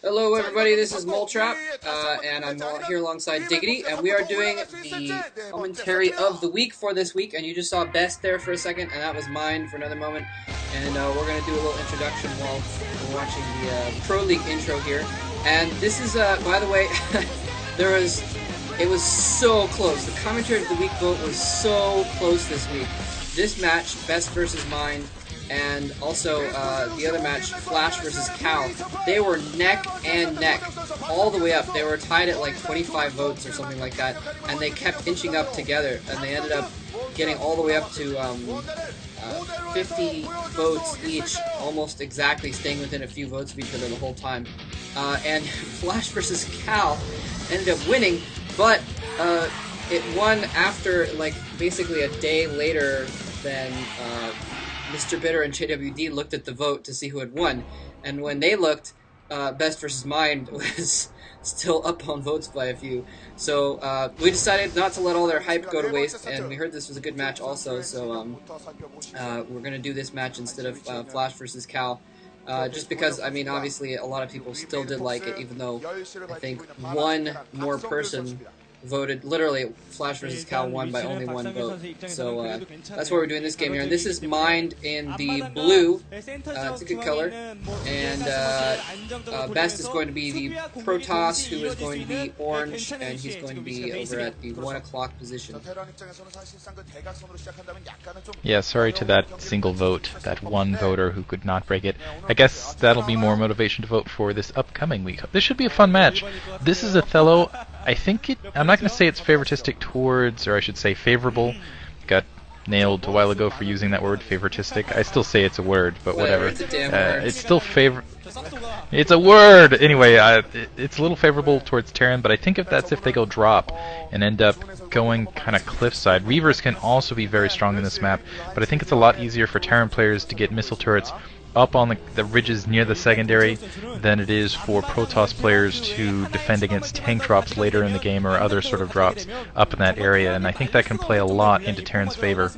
Hello everybody, this is Moletrap, and I'm here alongside Diggity, and we are doing the commentary of the week for this week, and you just saw BeSt there for a second, and that was mine for another moment, and we're going to do a little introduction while we're watching the Pro League intro here, and this is, by the way, it was so close. The commentary of the week vote was so close this week. This match, BeSt versus Mind, and also the other match, Flash versus Cal, they were neck and neck all the way up. They were tied at like 25 votes or something like that, and they kept inching up together, and they ended up getting all the way up to 50 votes each, almost exactly, staying within a few votes of each other the whole time. And Flash versus Cal ended up winning, but it won after like basically a day later than Mr. Bitter and JWD looked at the vote to see who had won, and when they looked, BeSt versus Mind was still up on votes by a few. So we decided not to let all their hype go to waste, and we heard this was a good match also, so we're going to do this match instead of Flash versus Cal. Just because, I mean, obviously a lot of people still did like it, even though I think one more person voted. Literally, Flash vs. Cal won by only one vote. So that's why we're doing this game here. And this is Mind in the blue. It's a good color. And BeSt is going to be the Protoss, who is going to be orange, and he's going to be over at the 1 o'clock position. Yeah, sorry to that single vote, that one voter who could not break it. I guess that'll be more motivation to vote for this upcoming week. This should be a fun match. This is Othello. I think I'm not going to say it's favoritistic towards, or I should say favorable. Got nailed a while ago for using that word, favoritistic. I still say it's a word, but whatever. It's a damn word. It's still It's a word! Anyway, it's a little favorable towards Terran, but I think if they go drop and end up going kind of cliffside. Reavers can also be very strong in this map, but I think it's a lot easier for Terran players to get missile turrets up on the ridges near the secondary than it is for Protoss players to defend against tank drops later in the game or other sort of drops up in that area, and I think that can play a lot into Terran's favor.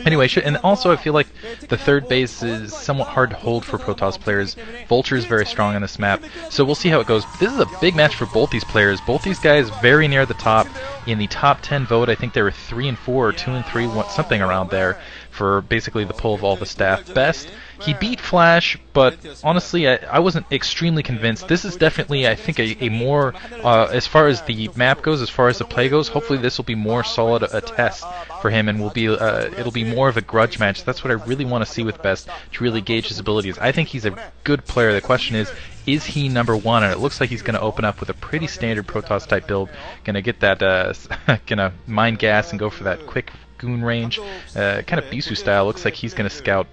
Anyway, and also I feel like the third base is somewhat hard to hold for Protoss players. Vulture is very strong on this map, so we'll see how it goes. This is a big match for both these players. Both these guys very near the top. In the top 10 vote, I think they were 3 and 4 or 2 and 3, something around there, for basically the pull of all the staff. BeSt, he beat Flash, but honestly, I wasn't extremely convinced. This is definitely, I think, a more, as far as the map goes, as far as the play goes, hopefully this will be more solid a test for him, and it'll be more of a grudge match. That's what I really want to see with BeSt, to really gauge his abilities. I think he's a good player. The question is he number one? And it looks like he's going to open up with a pretty standard Protoss type build. Going to get that, gonna mine gas and go for that quick goon range, kind of Bisu style. Looks like he's going to scout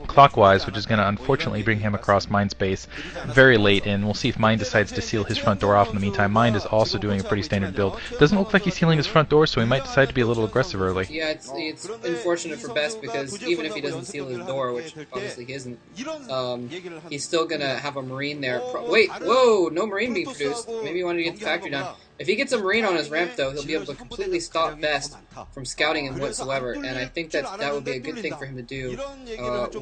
clockwise, which is going to unfortunately bring him across Mind's base very late, and we'll see if Mind decides to seal his front door off in the meantime. Mind is also doing a pretty standard build. Doesn't look like he's sealing his front door, so he might decide to be a little aggressive early. Yeah, it's unfortunate for BeSt, because even if he doesn't seal his door, which obviously he isn't, he's still going to have a Marine there. Wait, whoa, no Marine being produced. Maybe he wanted to get the factory down. If he gets a Marine on his ramp, though, he'll be able to completely stop BeSt from scouting him whatsoever, and I think that would be a good thing for him to do.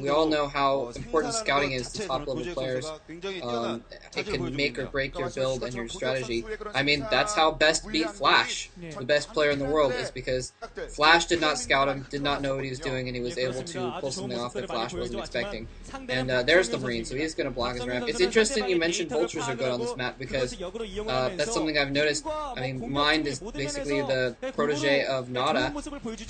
We all know how important scouting is to top-level players. It can make or break your build and your strategy. I mean, that's how BeSt beat Flash, the best player in the world, is because Flash did not scout him, did not know what he was doing, and he was able to pull something off that Flash wasn't expecting. And there's the Marine, so he's going to block his ramp. It's interesting you mentioned Vultures are good on this map, because that's something I've noticed. I mean, Mind is basically the protege of Nada,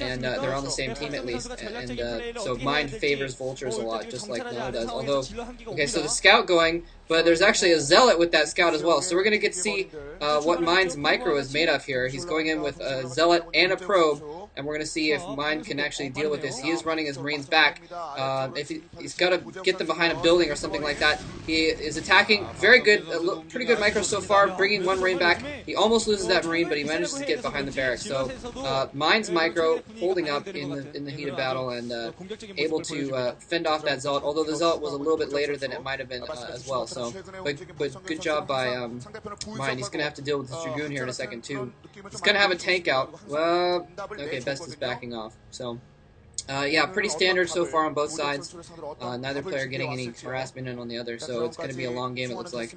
and they're on the same team at least, and so Mind favors Vultures a lot, just like Nada does. Although, okay, so the scout going, but there's actually a Zealot with that scout as well, so we're going to get to see what Mind's micro is made of here. He's going in with a Zealot and a Probe, and we're going to see if Mind can actually deal with this. He is running his Marines back. If he's got to get them behind a building or something like that. He is attacking. Very good, pretty good micro so far, bringing one Marine back. He almost loses that Marine, but he manages to get behind the barracks. So Mind's micro holding up in the heat of battle, and able to fend off that Zealot, although the Zealot was a little bit later than it might have been as well. So, but good job by Mind. He's going to have to deal with this Dragoon here in a second too. He's going to have a tank out. Well, okay, BeSt is backing off. So Yeah, pretty standard so far on both sides. Neither player getting any harassment in on the other, so it's going to be a long game, it looks like.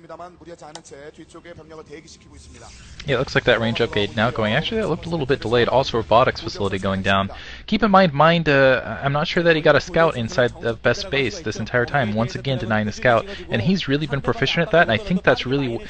Yeah, it looks like that range upgrade now going. Actually, that looked a little bit delayed. Also, robotics facility going down. Keep in mind, I'm not sure that he got a scout inside of BeSt base this entire time. Once again, denying the scout, and he's really been proficient at that. And I think that's really,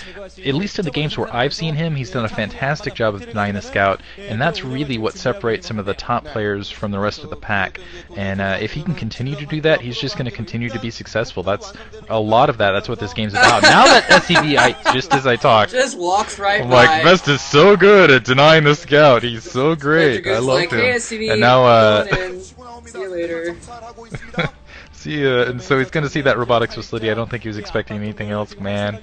at least in the games where I've seen him, he's done a fantastic job of denying the scout, and that's really what separates some of the top players from the rest of the pack. And if he can continue to do that, he's just going to continue to be successful. That's a lot of that. That's what this game's about. Now that SCV, just as I talk, just walks right by. Like, BeSt is so good at denying the scout. He's so great. I love him. Hey, SCV, and now, see you later. See, and so he's going to see that robotics facility. I don't think he was expecting anything else, man.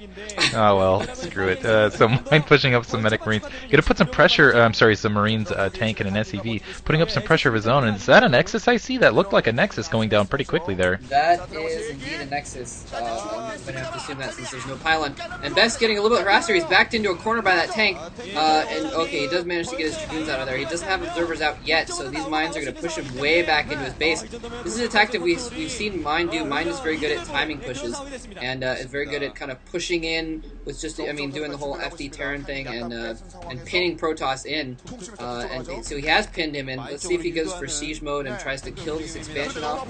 Oh well, screw it. So Mind pushing up some medic marines. Gonna put some pressure, some marines tank and an SCV, putting up some pressure of his own. And is that a Nexus I see? That looked like a Nexus going down pretty quickly there. That is indeed a Nexus. I'm going to have to assume that since there's no pylon. And BeSt getting a little bit harassed here. He's backed into a corner by that tank. And okay, he does manage to get his Dragoons out of there. He doesn't have observers out yet, so these mines are going to push him way back into his base. This is a tactic we've seen Mind do. Mind is very good at timing pushes, and is very good at kind of pushing in with just, doing the whole FD Terran thing and pinning Protoss in. And so he has pinned him in. Let's see if he goes for siege mode and tries to kill this expansion off.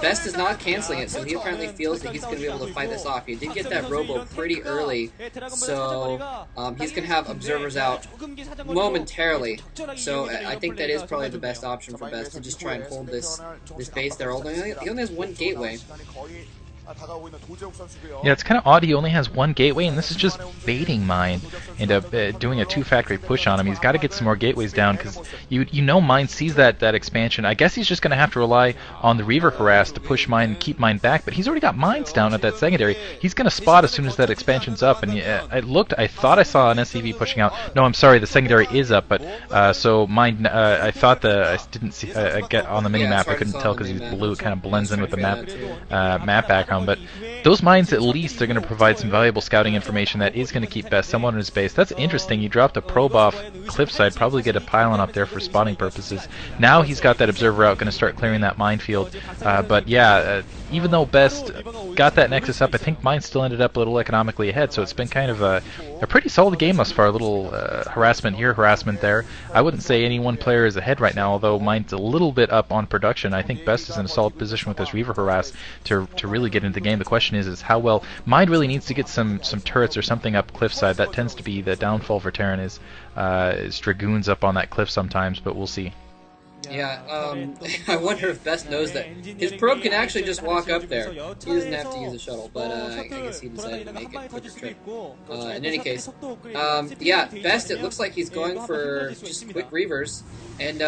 BeSt is not canceling it, so he apparently feels that he's going to be able to fight this off. He did get that robo pretty early, so he's going to have observers out momentarily. So I think that is probably the best option for BeSt, to just try and hold this base there. Although he only has one gateway. Yeah, it's kind of odd. He only has one gateway, and this is just baiting Mind into doing a two-factory push on him. He's got to get some more gateways down, because you know Mind sees that expansion. I guess he's just going to have to rely on the Reaver harass to push Mind and keep Mind back, but he's already got Mines down at that secondary. He's going to spot as soon as that expansion's up, and I thought I saw an SCV pushing out. No, I'm sorry, the secondary is up, but so Mind, I thought I didn't see get on the mini-map. I couldn't tell because he's blue. It kind of blends in with the map background. But those mines at least are going to provide some valuable scouting information that is going to keep BeSt somewhat in his base. That's interesting. He dropped a probe off cliffside, probably get a pylon up there for spotting purposes. Now he's got that observer out, going to start clearing that minefield. But yeah, even though BeSt got that Nexus up, I think Mine still ended up a little economically ahead. So it's been kind of a pretty solid game thus far. A little harassment here, harassment there. I wouldn't say any one player is ahead right now, although Mine's a little bit up on production. I think BeSt is in a solid position with this Reaver harass to really get into the game. The question is how well. Mind really needs to get some turrets or something up cliffside. That tends to be the downfall for Terran is Dragoons up on that cliff sometimes, but we'll see. Yeah, I wonder if BeSt knows that his probe can actually just walk up there. He doesn't have to use a shuttle, but I guess he decided to make it quicker trip. In any case, yeah, BeSt, it looks like he's going for just quick Reavers, and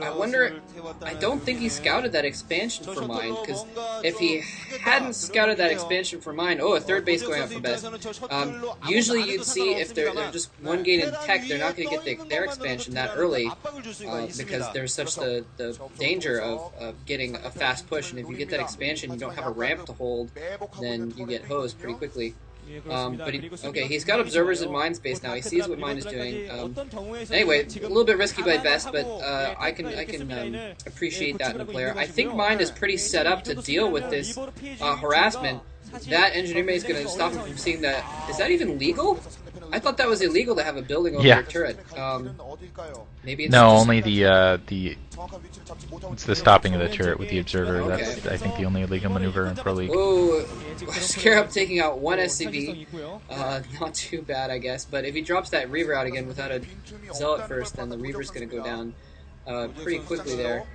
I wonder, I don't think he scouted that expansion for Mine, because if he hadn't scouted that expansion for Mine, a third base going up for BeSt. Usually you'd see if they're just one gate in tech, they're not going to get their expansion that early, because there's such the danger of getting a fast push, and if you get that expansion, you don't have a ramp to hold, then you get hosed pretty quickly. But he's got observers in Mine space now. He sees what Mine is doing. Anyway, a little bit risky by BeSt, but I can appreciate that in a player. I think Mine is pretty set up to deal with this harassment. That engineer bay is going to stop him from seeing that. Is that even legal? I thought that was illegal to have a building over your turret. Maybe it's only it's the stopping of the turret with the observer. Okay. That's, I think, the only illegal maneuver in Proleauge. Oh, Scarab taking out one SCV. Not too bad, I guess. But if he drops that Reaver out again without a Zealot first, then the Reaver's going to go down pretty quickly there.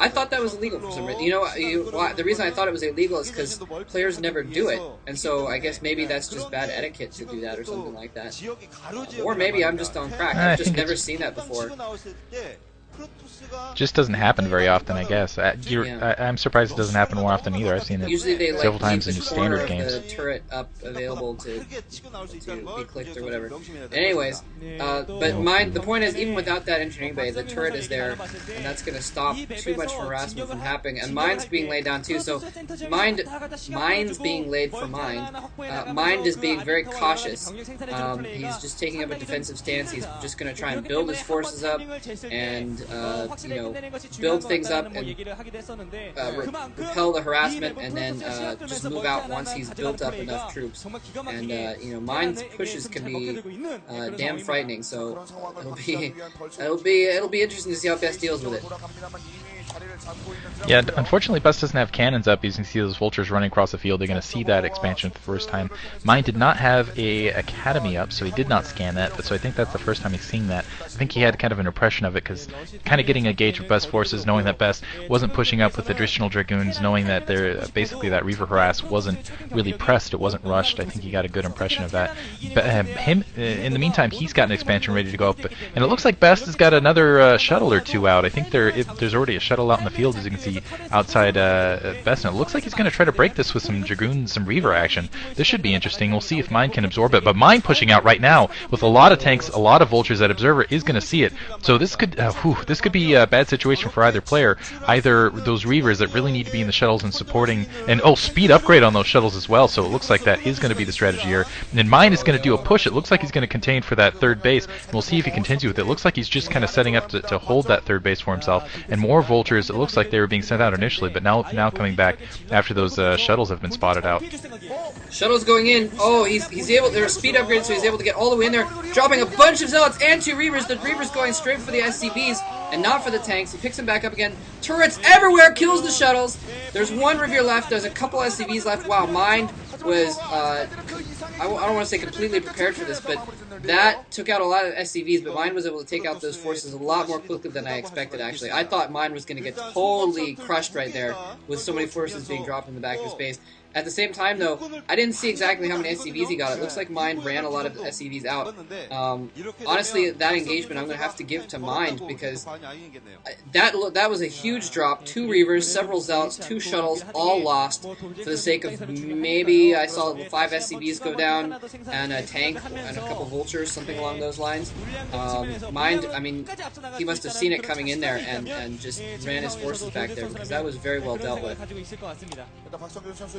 I thought that was illegal for some reason. The reason I thought it was illegal is because players never do it. And so I guess maybe that's just bad etiquette to do that or something like that. Or maybe I'm just on crack. I've just never seen that before. Just doesn't happen very often, I guess. I'm surprised it doesn't happen more often either. I've seen it several times in standard games. The turret up available to be clicked or whatever. Anyways, but the point is, even without that engineering bay, the turret is there, and that's going to stop too much harassment from happening. And Mine's being laid down too. So Mine's being laid for Mind. Mind is being very cautious. He's just taking up a defensive stance. He's just going to try and build his forces up and you know, build things up and repel the harassment, and then just move out once he's built up enough troops. And you know, Mind's pushes can be damn frightening. So it'll be interesting to see how BeSt deals with it. Yeah, unfortunately BeSt doesn't have cannons up. You can see those vultures running across the field. They're going to see that expansion for the first time. Mind did not have a academy up, so he did not scan that, but so I think that's the first time he's seeing that. I think he had kind of an impression of it, because kind of getting a gauge of BeSt forces, knowing that BeSt wasn't pushing up with additional Dragoons, knowing that they're basically that Reaver harass wasn't really pressed, it wasn't rushed. I think he got a good impression of that. But in the meantime, he's got an expansion ready to go up, and it looks like BeSt has got another shuttle or two out. I think there's already a shuttle out in the field, as you can see outside BeSt, and it looks like he's going to try to break this with some Dragoons, some Reaver action. This should be interesting. We'll see if Mind can absorb it, but Mind pushing out right now with a lot of tanks, a lot of vultures. That Observer is going to see it, so this could be a bad situation for either player. Either those Reavers that really need to be in the shuttles and supporting, and speed upgrade on those shuttles as well, so it looks like that is going to be the strategy here. And then Mind is going to do a push. It looks like he's going to contain for that third base, and we'll see if he continues with it. It looks like he's just kind of setting up to hold that third base for himself, and more vultures. It looks like they were being sent out initially, but now coming back after those shuttles have been spotted out. Shuttles going in. Oh, he's able. There's speed upgrades, so he's able to get all the way in there, dropping a bunch of zealots and 2 Reavers. The Reavers going straight for the SCVs and not for the tanks. He picks them back up again. Turrets everywhere, kills the shuttles. There's 1 Reveer left. There's a couple SCVs left. Wow, Mind was I don't want to say completely prepared for this, but that took out a lot of SCVs, but Mind was able to take out those forces a lot more quickly than I expected, actually. I thought Mind was going to get totally crushed right there with so many forces being dropped in the back of his base. At the same time, though, I didn't see exactly how many SCVs he got. It looks like Mind ran a lot of SCVs out. Honestly, that engagement I'm going to have to give to Mind, because that was a huge drop. 2 Reavers, several Zealots, 2 shuttles, all lost for the sake of maybe I saw 5 SCVs go down and a tank and a couple vultures, something along those lines. Mind, I mean, he must have seen it coming in there and just ran his forces back there, because that was very well dealt with.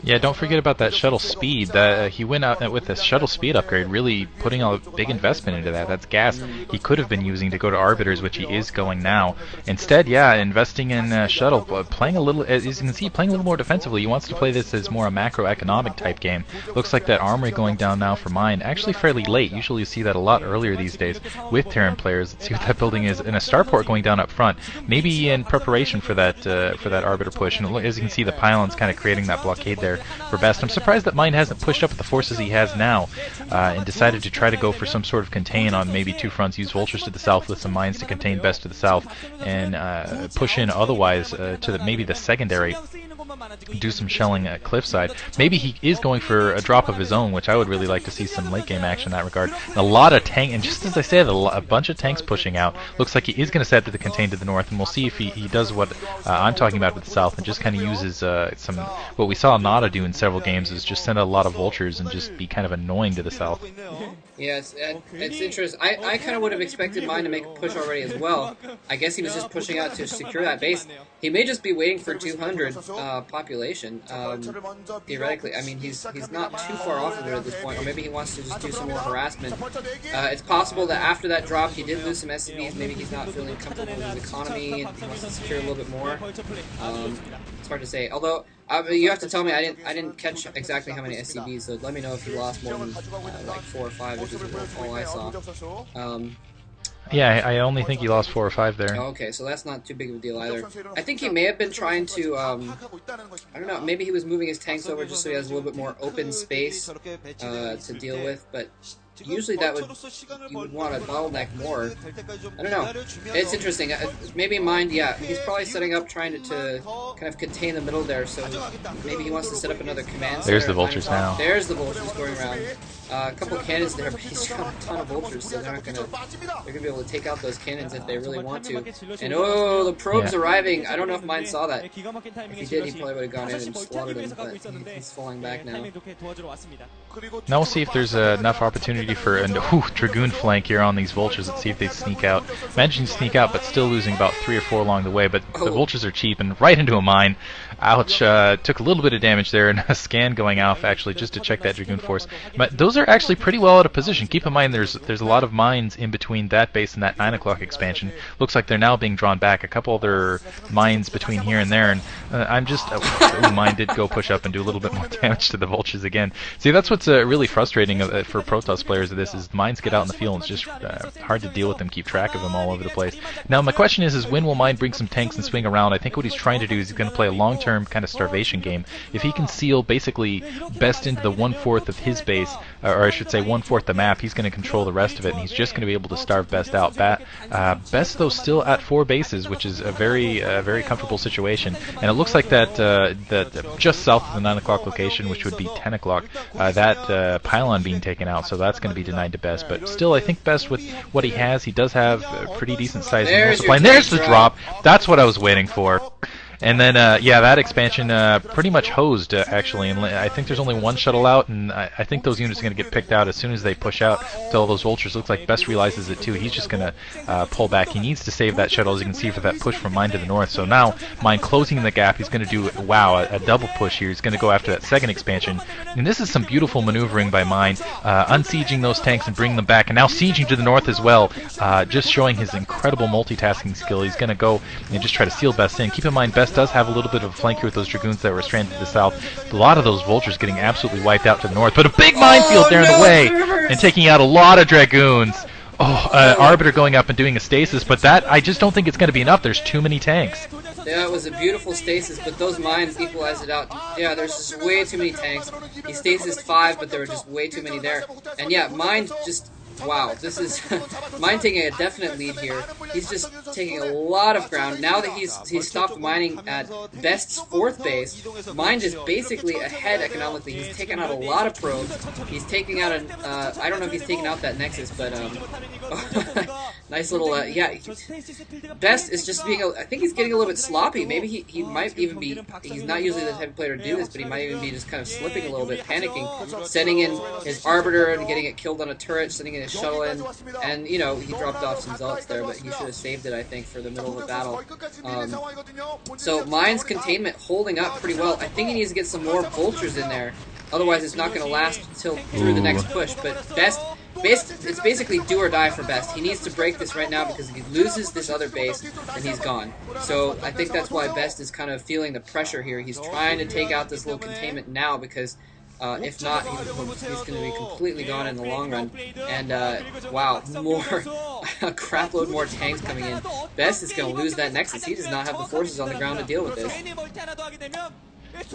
Yeah, don't forget about that shuttle speed. He went out with this shuttle speed upgrade, really putting a big investment into that. That's gas he could have been using to go to Arbiters, which he is going now. Instead, yeah, investing in shuttle, playing a little, as you can see, playing a little more defensively. He wants to play this as more a macroeconomic type game. Looks like that armory going down now for Mind, actually fairly late. Usually you see that a lot earlier these days with Terran players. Let's see what that building is, and a starport going down up front, maybe in preparation for that Arbiter push. And as you can see, the pylons kind of creating that blockade there for BeSt. I'm surprised that Mind hasn't pushed up with the forces he has now and decided to try to go for some sort of contain on maybe 2 fronts, use vultures to the south with some mines to contain BeSt to the south, and push in otherwise to maybe the secondary, do some shelling at cliffside. Maybe he is going for a drop of his own, which I would really like to see some late game action in that regard. And a lot of tank, and just as I said, a bunch of tanks pushing out. Looks like he is going to set to the contain to the north, and we'll see if he does what I'm talking about with the south, and just kind of uses what we saw Nada do in several games, is just send a lot of vultures and just be kind of annoying to the south. Yes, it's interesting. I kind of would have expected Mind to make a push already as well. I guess he was just pushing out to secure that base. He may just be waiting for 200 population, theoretically. I mean, he's not too far off of it at this point, or maybe he wants to just do some more harassment. It's possible that after that drop he did lose some SCVs. Maybe he's not feeling comfortable with his economy and he wants to secure a little bit more. It's hard to say. Although you have to tell me, I didn't catch exactly how many SCVs, so let me know if he lost more than like 4 or 5, which is all I saw. Yeah, I only think he lost 4 or 5 there. Oh, okay, so that's not too big of a deal either. I think he may have been trying to, I don't know, maybe he was moving his tanks over just so he has a little bit more open space to deal with, but usually you would want to bottleneck more. I don't know. It's interesting. Maybe Mind, yeah, he's probably setting up trying to kind of contain the middle there, so maybe he wants to set up another command center. There's the vultures now. There's the vultures going around. A couple of cannons there, but he's got a ton of vultures, so they're gonna be able to take out those cannons if they really want to. And oh, the probe's arriving. I don't know if Mind saw that. If he did, he probably would have gone in and slaughtered him, but he's falling back now. Now we'll see if there's enough opportunity for a Dragoon flank here on these vultures. Let's see if they sneak out. Managing to sneak out, but still losing about 3 or 4 along the way. But the vultures are cheap and right into a mine. Ouch! Took a little bit of damage there, and a scan going off actually just to check that Dragoon force. But those are actually pretty well out of position. Keep in mind there's a lot of mines in between that base and that 9 o'clock expansion. Looks like they're now being drawn back. A couple other mines between here and there, and I'm just... mine did go push up and do a little bit more damage to the vultures again. See, that's what's really frustrating for Protoss players of this, is mines get out in the field and it's just hard to deal with them, keep track of them all over the place. Now, my question is when will mine bring some tanks and swing around? I think what he's trying to do is he's going to play a long-term kind of starvation game. If he can seal basically BeSt into the 1/4 of his base, or I should say 1/4 the map, he's going to control the rest of it, and he's just going to be able to starve BeSt out. BeSt, though, still at 4 bases, which is a very comfortable situation. And it looks like that just south of the 9 o'clock location, which would be 10 o'clock, that pylon being taken out, so that's going to be denied to BeSt. But still, I think BeSt, with what he has, he does have a pretty decent size mineral supply. And there's the drop. That's what I was waiting for. And then, yeah, that expansion pretty much hosed, actually. And I think there's only one shuttle out, and I think those units are going to get picked out as soon as they push out to all those vultures. Looks like BeSt realizes it, too. He's just going to pull back. He needs to save that shuttle, as you can see, for that push from mine to the north. So now, mine closing the gap, he's going to do, wow, a double push here. He's going to go after that second expansion. And this is some beautiful maneuvering by mine, unsieging those tanks and bringing them back. And now sieging to the north as well, just showing his incredible multitasking skill. He's going to go and just try to seal BeSt in. Keep in mind, BeSt does have a little bit of a flank here with those dragoons that were stranded to the south. A lot of those vultures getting absolutely wiped out to the north, but a big minefield there in the way and taking out a lot of dragoons. Arbiter going up and doing a stasis, but that, I just don't think it's going to be enough. There's too many tanks. Yeah, it was a beautiful stasis, but those mines equalized it out. Yeah, there's just way too many tanks. He stasised 5, but there were just way too many there. And yeah, mine just... Wow, this is mine taking a definite lead here. He's just taking a lot of ground. Now that he's stopped mining at BeSt's 4th base, mine is basically ahead economically. He's taken out a lot of probes. He's taking out I don't know if he's taken out that Nexus, but nice little yeah. BeSt is just being I think he's getting a little bit sloppy. Maybe he might even be. He's not usually the type of player to do this, but he might even be just kind of slipping a little bit, panicking, setting in his Arbiter and getting it killed on a turret, setting in shuttle in, and you know, he dropped off some zealots there, but he should have saved it, I think, for the middle of the battle. So mine's containment holding up pretty well. I think he needs to get some more vultures in there, otherwise it's not going to last until through the next push. But BeSt, it's basically do or die for BeSt. He needs to break this right now, because if he loses this other base, then he's gone. So I think that's why BeSt is kind of feeling the pressure here. He's trying to take out this little containment now, because if not, he's going to be completely gone in the long run. And, wow, a crap load more tanks coming in. BeSt is going to lose that Nexus. He does not have the forces on the ground to deal with this.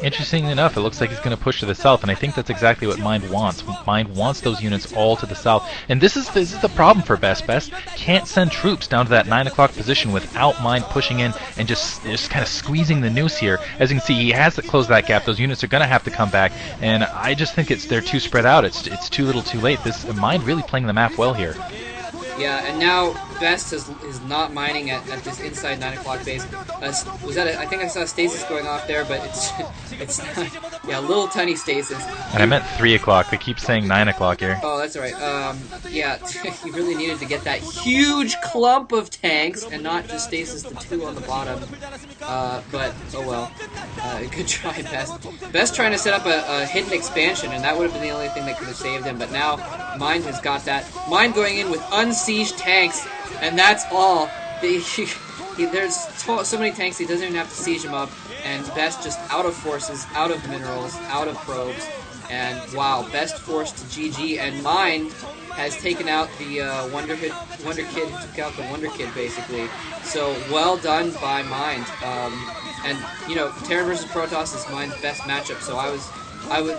Interesting enough, it looks like he's going to push to the south, and I think that's exactly what Mind wants. Mind wants those units all to the south, and this is the problem for BeSt. BeSt can't send troops down to that 9 o'clock position without Mind pushing in and just kind of squeezing the noose here. As you can see, he has to close that gap. Those units are going to have to come back, and I just think they're too spread out. It's too little, too late. This Mind really playing the map well here. Yeah, and now BeSt is not mining at this inside 9 o'clock base. Was that I think I saw stasis going off there, but it's not, yeah, little tiny stasis. And I meant 3 o'clock. They keep saying 9 o'clock here. Oh, that's alright. Yeah, he really needed to get that huge clump of tanks and not just stasis the 2 on the bottom. But oh well. Good try, BeSt. BeSt trying to set up a hidden expansion, and that would have been the only thing that could have saved him. But now Mind has got that. Mind going in with unsieged tanks, and that's all. There's so many tanks he doesn't even have to siege them up, and BeSt just out of forces, out of minerals, out of probes, and wow, BeSt forced to GG, and Mind has taken out the Wonder Kid who took out the Wonder Kid, basically. So well done by Mind. And you know, Terran versus Protoss is Mind's best matchup, so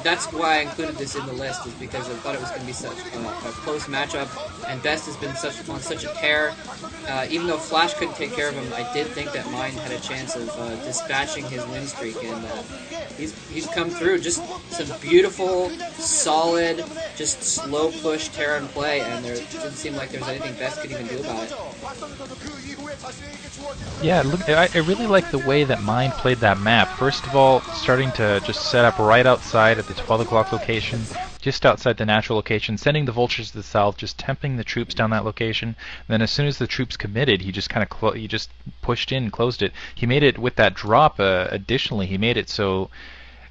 that's why I included this in the list, is because I thought it was going to be such a close matchup, and BeSt has been on such a tear. Even though Flash couldn't take care of him, I did think that Mind had a chance of dispatching his win streak, and he's come through. Just some beautiful, solid, just slow push Terran play, and there didn't seem like there was anything BeSt could even do about it. Yeah, look, I really like the way that Mind played that map. First of all, starting to just set up right outside at the 12 o'clock location, just outside the natural location, sending the vultures to the south, just temping the troops down that location. And then as soon as the troops committed, he just kind of pushed in and closed it. He made it with that drop. Additionally, he made it so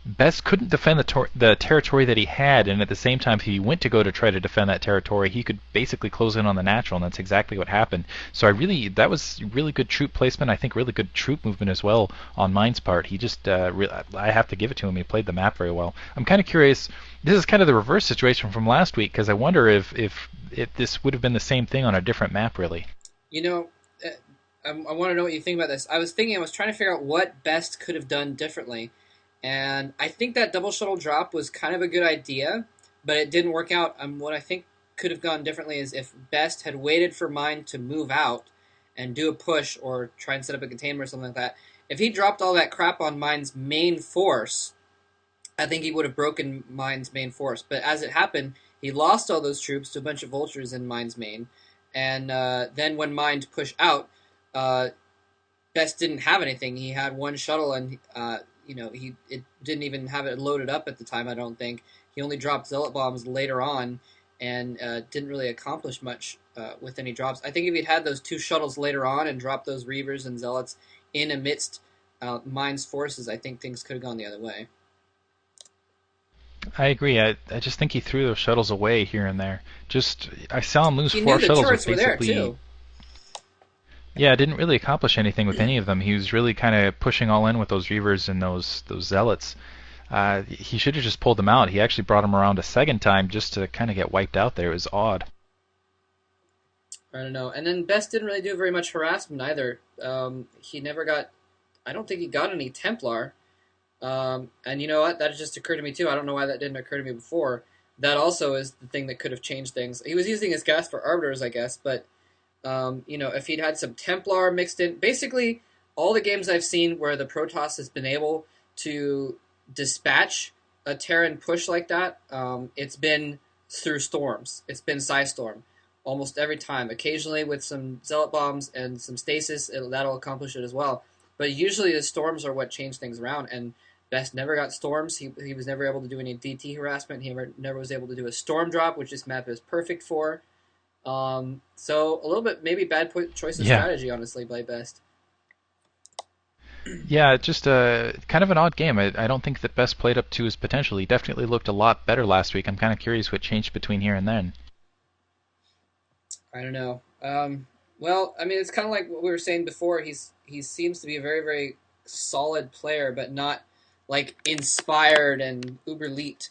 BeSt couldn't defend the territory that he had, and at the same time, if he went to go to try to defend that territory, he could basically close in on the natural, and that's exactly what happened. So that was really good troop placement. I think really good troop movement as well on Mine's part. He just, I have to give it to him. He played the map very well. I'm kind of curious. This is kind of the reverse situation from last week, because I wonder if this would have been the same thing on a different map, really. You know, I want to know what you think about this. I was trying to figure out what BeSt could have done differently. And I think that double shuttle drop was kind of a good idea, but it didn't work out. What I think could have gone differently is if BeSt had waited for Mine to move out and do a push or try and set up a containment or something like that. If he dropped all that crap on Mine's main force, I think he would have broken Mine's main force. But as it happened, he lost all those troops to a bunch of vultures in Mine's main. And then when Mine pushed out, BeSt didn't have anything. He had one shuttle, and it didn't even have it loaded up at the time, I don't think. He only dropped zealot bombs later on and didn't really accomplish much with any drops. I think if he'd had those two shuttles later on and dropped those reavers and zealots in amidst Mine's forces, I think things could have gone the other way. I agree. I just think he threw those shuttles away here and there. I saw him lose He four knew the shuttles turrets with were there, basically. too. Yeah, didn't really accomplish anything with any of them. He was really kind of pushing all in with those reavers and those zealots. He should have just pulled them out. He actually brought them around a second time just to kind of get wiped out there. It was odd. I don't know. And then BeSt didn't really do very much harassment either. He never got... I don't think he got any Templar. And you know what? That just occurred to me too. I don't know why that didn't occur to me before. That also is the thing that could have changed things. He was using his gas for arbiters, I guess, but if he'd had some Templar mixed in, basically all the games I've seen where the Protoss has been able to dispatch a Terran push like that, it's been through storms. It's been Psystorm almost every time. Occasionally with some Zealot bombs and some stasis, that'll accomplish it as well. But usually the storms are what change things around, and BeSt never got storms. He was never able to do any DT harassment. He never was able to do a storm drop, which this map is perfect for. So a little bit maybe bad choice of strategy, honestly, by BeSt. Yeah, just kind of an odd game. I don't think that BeSt played up to his potential. He definitely looked a lot better last week. I'm kind of curious what changed between here and then. I don't know. Well, I mean, it's kind of like what we were saying before. He seems to be a very, very solid player, but not like inspired and uber elite.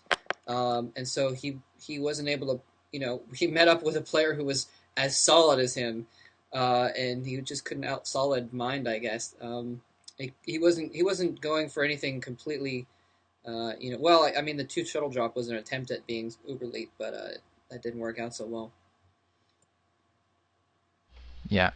And so he wasn't able to. He met up with a player who was as solid as him, and he just couldn't out solid Mind, I guess. He wasn't going for anything completely. Well, I mean, the 2 shuttle drop was an attempt at being uber elite, but that didn't work out so well. Yeah.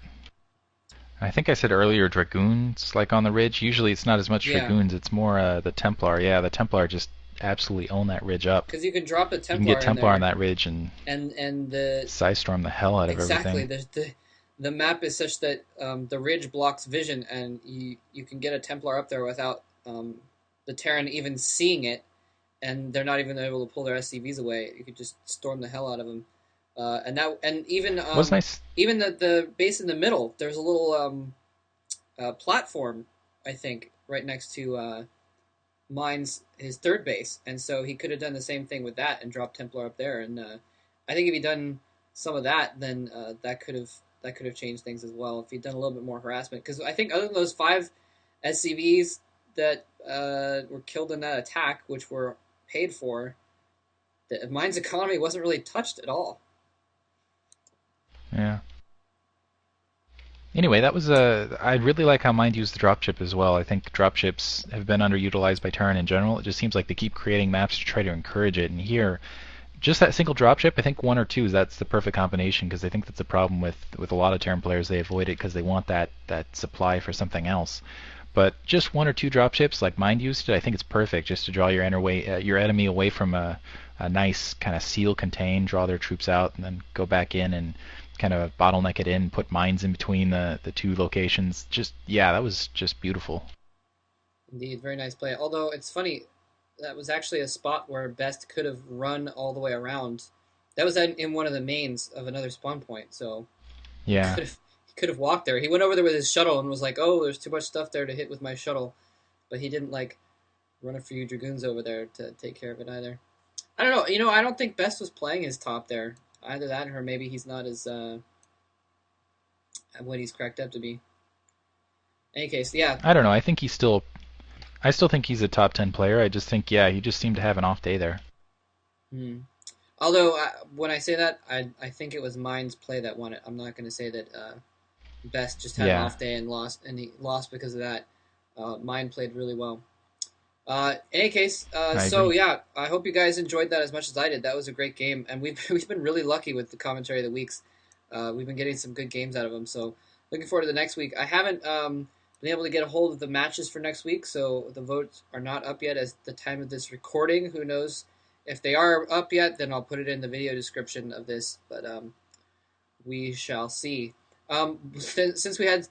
I think I said earlier Dragoons, like on the ridge. Usually it's not as much Dragoons, it's more the Templar. Yeah, the Templar just absolutely own that ridge up. Because you can drop a Templar. You can get Templar on that ridge and the Psystorm the hell out of everything. Exactly. The map is such that the ridge blocks vision, and you can get a Templar up there without the Terran even seeing it, and they're not even able to pull their SCVs away. You could just storm the hell out of them. Even was nice. Even the base in the middle, there's a little platform, I think, right next to his third base, and so he could have done the same thing with that and dropped Templar up there. And I think if he'd done some of that, then that could have changed things as well. If he'd done a little bit more harassment, because I think other than those 5 SCVs that were killed in that attack, which were paid for, the Mine's economy wasn't really touched at all. Yeah. Anyway, that was I really like how Mind used the dropship as well. I think dropships have been underutilized by Terran in general. It just seems like they keep creating maps to try to encourage it. And here, just that single dropship, I think 1 or 2, that's the perfect combination, because I think that's a problem with a lot of Terran players. They avoid it because they want that supply for something else. But just 1 or 2 dropships, like Mind used it, I think it's perfect just to draw your enemy away from a nice kind of seal contain, draw their troops out, and then go back in and kind of bottleneck it in, put mines in between the 2 locations. That was just beautiful. Indeed, very nice play. Although it's funny, that was actually a spot where BeSt could have run all the way around. That was in one of the mains of another spawn point, so yeah, he could have walked there. He went over there with his shuttle and was like, "Oh, there's too much stuff there to hit with my shuttle," but he didn't run a few Dragoons over there to take care of it either. I don't know. I don't think BeSt was playing his top there. Either that, or maybe he's not as what he's cracked up to be. In any case, yeah. I don't know. I still think he's a top 10 player. I just think, yeah, he just seemed to have an off day there. Hmm. Although when I say that, I think it was Mind's play that won it. I'm not going to say that BeSt just had an off day and he lost because of that. Mind played really well. In any case, so yeah, I hope you guys enjoyed that as much as I did. That was a great game, and we've been really lucky with the commentary of the weeks. We've been getting some good games out of them. So looking forward to the next week. I haven't been able to get a hold of the matches for next week, so the votes are not up yet as the time of this recording. Who knows if they are up yet? Then I'll put it in the video description of this. But we shall see. Since we had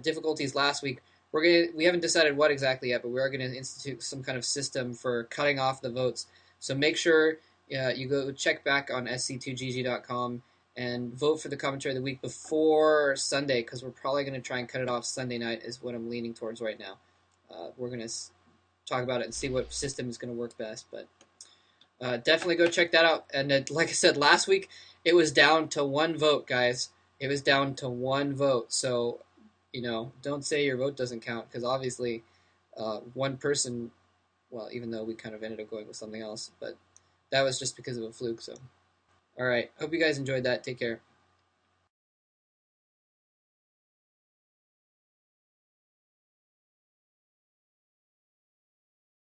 difficulties last week, we haven't decided what exactly yet, but we are gonna institute some kind of system for cutting off the votes. So make sure you go check back on sc2gg.com and vote for the commentary of the week before Sunday, because we're probably gonna try and cut it off Sunday night. Is what I'm leaning towards right now. We're gonna talk about it and see what system is gonna work best, but definitely go check that out. And like I said last week, it was down to one vote, guys. It was down to one vote. So, don't say your vote doesn't count, because obviously one person, well, even though we kind of ended up going with something else, but that was just because of a fluke. So, all right. Hope you guys enjoyed that. Take care.